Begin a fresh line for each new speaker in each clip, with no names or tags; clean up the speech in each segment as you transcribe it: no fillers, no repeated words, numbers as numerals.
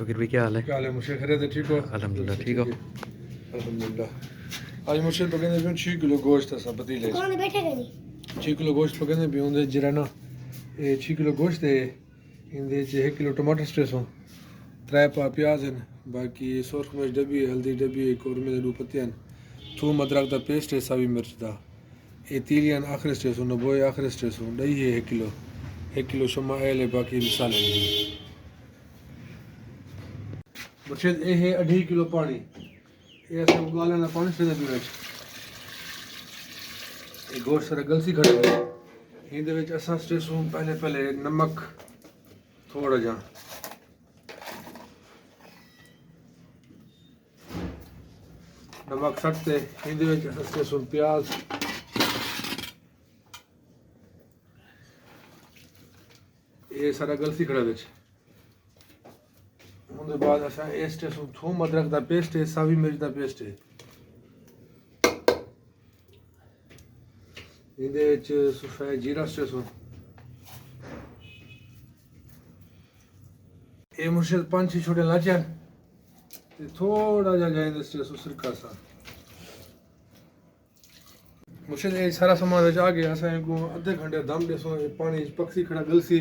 बकीर भाई क्या हाल है?
क्या हाल है मुझे खैरियत है? ठीक हो?
अल्हम्दुलिल्लाह ठीक हो?
अल्हम्दुलिल्लाह। आज मुझे पकड़ने भी 6 किलो गोश्त है पतीले 6 किलो गोश्त पकड़ने भी होंगे जरा 6 किलो गोश्त है इंदे 1 किलो टमाटर स्ट्रेसों 3 पा प्याज हैं बाकी सुरख मिर्च डब्बी हल्दी डब्बी कोरमे दे 2 पत्तियां थूम अदरक दा पेस्ट है सावी मिर्च दा तीलियां आखिरी स्ट्रेसों नबोए आखिरी स्ट्रेसों दही है 1 किलो शमा है बाकी मसाले मुझे ये है 2.5 किलो पानी ये ऐसे उबालना पानी से भी ये गोश्त सारा गलसी खड़े इहदे विच असां स्ट्रेसूं पहले नमक थोड़ा जा नमक सटते इहदे विच असां स्ट्रेसूं प्याज ये सारा गलसी खड़ा विच उनके बाद असां ये स्ट्रेसूं थूम अदरक दा पेस्ट है सावी मिर्च दा पेस्ट है इहदे विच सफ़ेद जीरा स्ट्रेसूं ये मुर्शिद 5-6 छोटे लाचियां ते थोड़ा जा जाएंगे स्ट्रेसूं सिरका सा मुर्शिद ये सारा सामान विच आ गया असां को आधे घंटे दम देसों ये पानी पक्सी खड़ा गलसी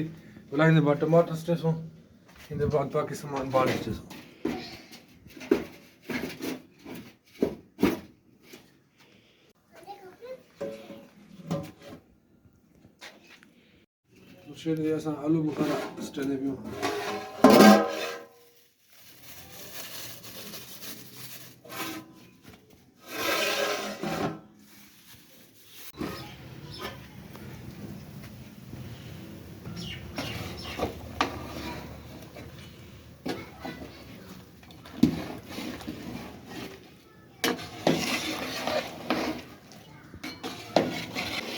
बुलाइंदे बाद टमाटर स्ट्रेसूं इनके बाद बाकी सामान बाल स्ट्रेसूं मुर्शिद ये असां आलू बुखारा स्टने पियो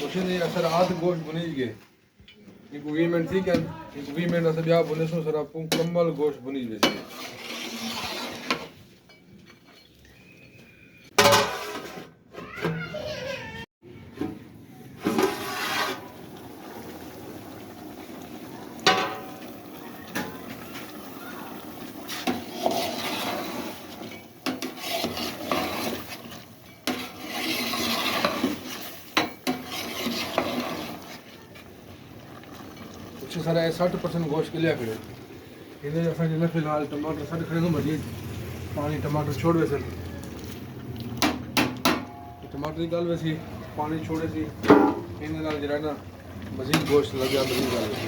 मुझे ये असर आध गोश्त बुनी गए इनको 20 मिनट थी क्या इनको 20 मिनट असर ब्याह बुने सो सर आप मुकम्मल गोश्त बुनी गए कुछ सारा 60% गोश्त क्लियर करे इन्हें असांजे न फिलहाल टमाटर सट खड़े तो मज़ीद पानी टमाटर छोड़ वैसे टमाटर की गल वैसी पानी छोड़े सी इन्हें नाल जरा ना मज़ीद गोश्त लग गया मज़ीद गल वैसी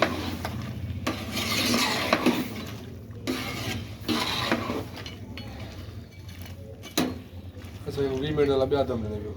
असां 20 मिनट नाल ॿिया दम ॾिने पियो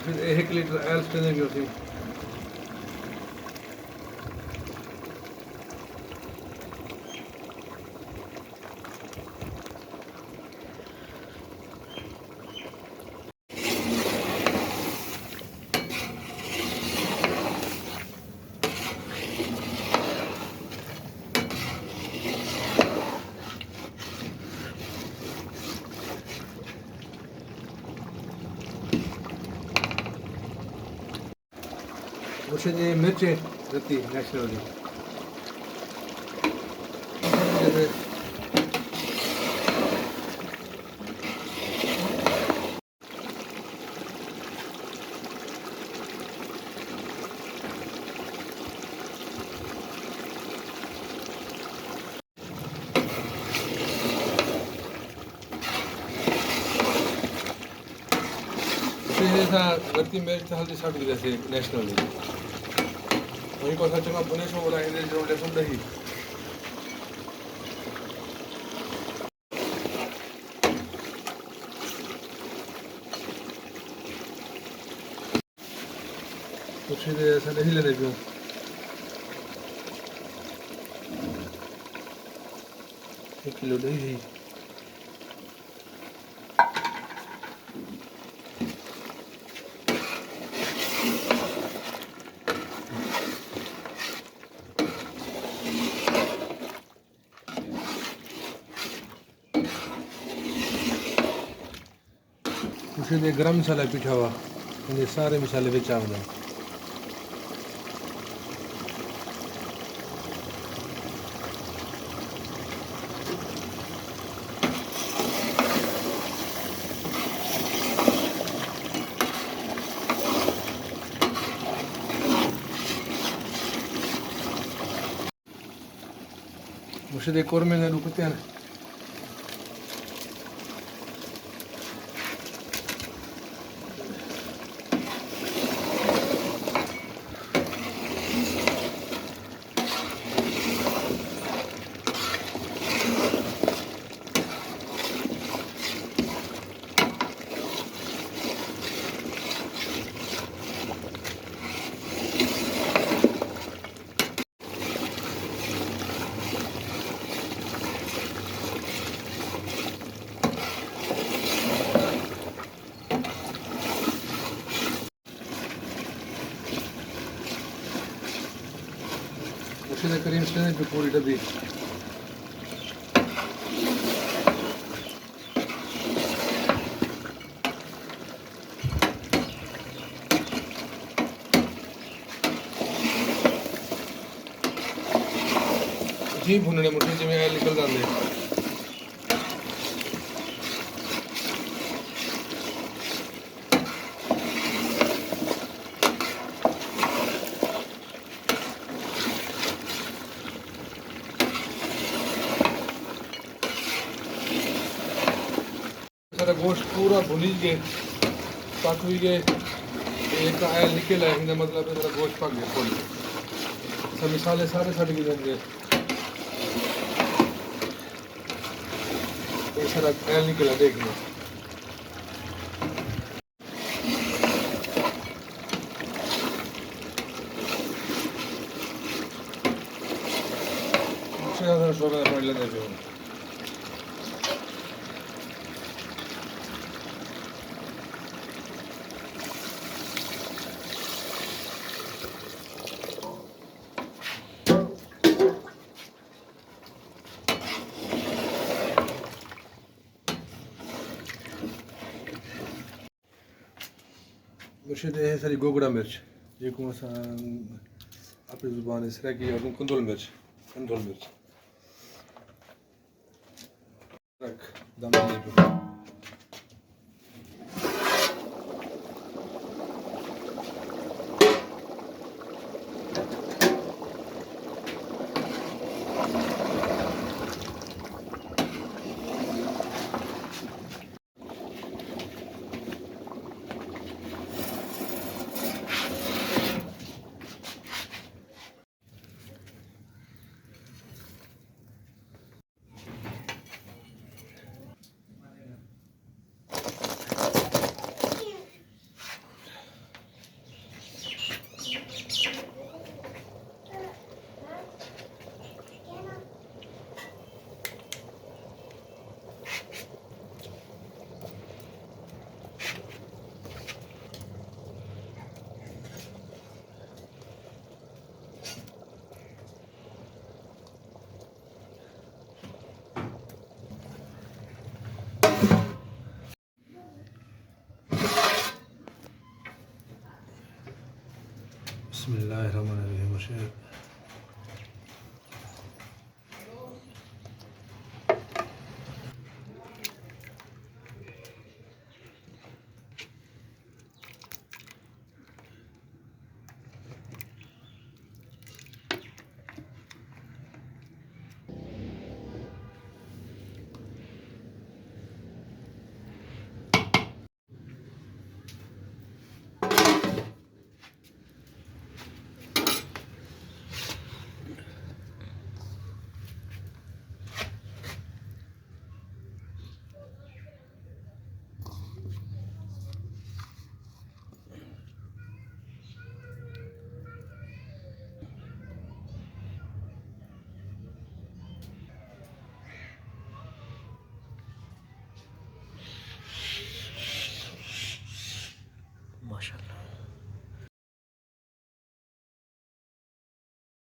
फिर 1 लीटर ऑयल स्टेने भी होती मुझे ये मिर्चें रहती नेशनल दी रत्ती मिर्च हल्दी सट दी जैसे नेशनल दी वहीं को चंगा बुने सो बोला इधर जो ले सुन दही कुछ भी ऐसा नहीं लेने पियो 1 किलो दही उसके गरम मसाला पिठा हुआ ये सारे मसाले बिच आ गए मुझे कोरमे ने रुकते हैं मुझे करीम से पे पूरी डब्बी जी भुनने मुझे जिमें आयल निकल जाते सारा गोश्त पूरा भुनी गए पक भी गए एक आयल निकल है इनका मतलब है मेरा गोश्त पक गया फुल सब मसाले सारे सट गए होंगे ये सारा आयल निकला देखना शोर पड़ लेने पे मुर्शिद है सारी गोगड़ा मिर्च ये कौन सा अपनी जुबान इस तरह की कंदोल मिर्च रख दम दे पे